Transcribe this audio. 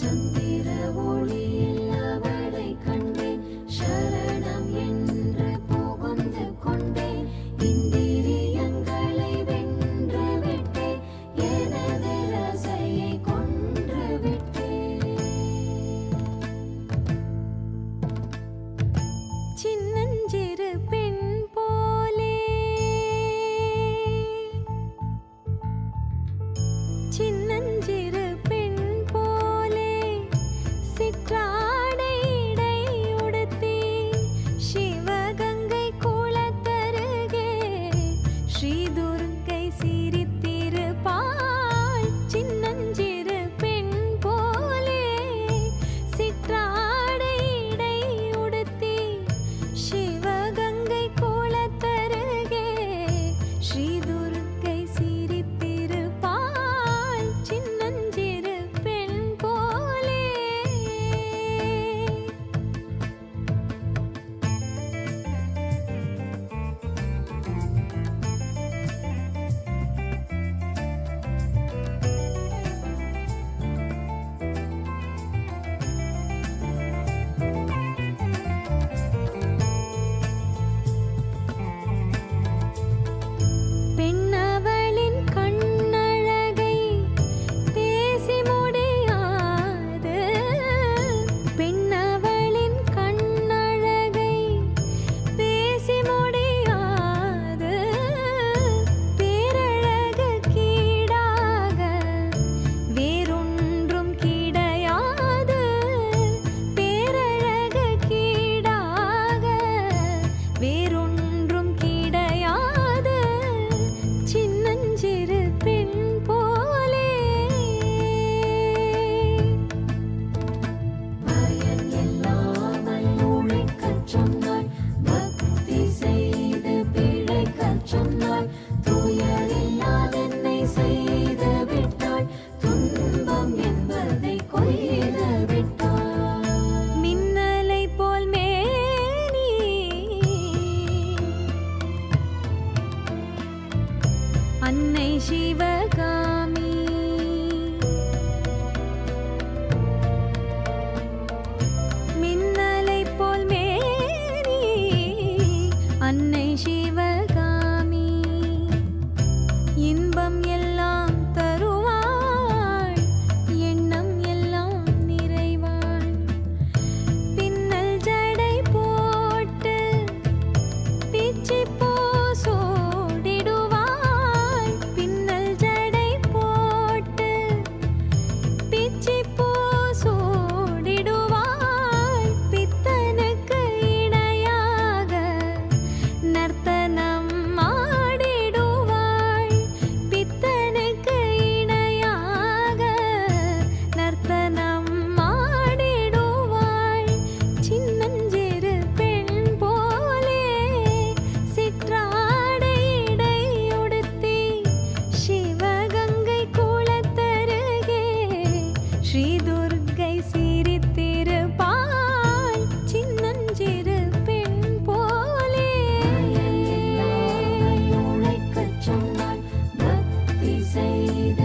சந்திர ஒளியில் அவளை கண்டேன், சரணம் என்று புகுந்து கொண்டேன். இந்திரியங்களை வென்று விட்டேன், எனது ரசையை கொன்று விட்டேன். சின்னஞ்சிறு பெண் போலே, சின்னஞ்சிறு பெண் போலே சிற்றாடை இடை உடுத்தி சிவகங்கை குளத்தருகே ஸ்ரீ துர்க்கை சிரித்திருப்பாள். சின்னஞ்சிறு பெண் போலே சிற்றாடை இடை உடுத்தி சிவகங்கை குளத்தருகே ஸ்ரீ துர்க்கை சிரித்திருப்பாள். சின்னஞ்சிறு பெண் போலே. பெண்ணவளின் கண்ணழகை பேசி முடியாது, பெண்ணவளின் கண்ணழகை பேசி முடியாது. பேரழகு கீடாக வேறொன்றும் கிடையாது, பேரழகு கீடாக வேறொன்றும் கிடையாது. சின்னஞ்சிறு பெண் போலே. பயன் இல்லாமல் உழைக்கச் சொன்னாள், பக்தி செய்து பிழைக்கச் சொன்னாள். துயரில்லாதென்னை செய்து விட்டாள், துன்பம் என்பதை கொய்து விட்டாள். மின்னலை போல் மேனி, அன்னை சிவகாமி. மின்னலை போல் மேனி, அன்னை சிவகாமி. இன்பம் எல்லாம் தருவாள், எண்ணம் எல்லாம் நிறைவாள். பின்னல் ஜடை போட்டு பிச்சி போ சோடிடுவாள். பின்னல் ஜடை போட்டு பிச்சி போ சோடிடுவாள். பித்தனுக்கு இணையாக நர்த்தனம் ஆடிடுவாள். பித்தனுக்கு இணையாக நர்த்தனம் ஆடிடுவாள். சின்னஞ்சிறு பெண் போலே சிற்றாடை இடை உடுத்தி சிவகங்கை குளத்தருகே ஸ்ரீ துர்க்கை சிரித்திருப்பாள். சின்னஞ்சிறு பெண் போலே. உழைக்கச் சொன்னாள், பக்தி செய்து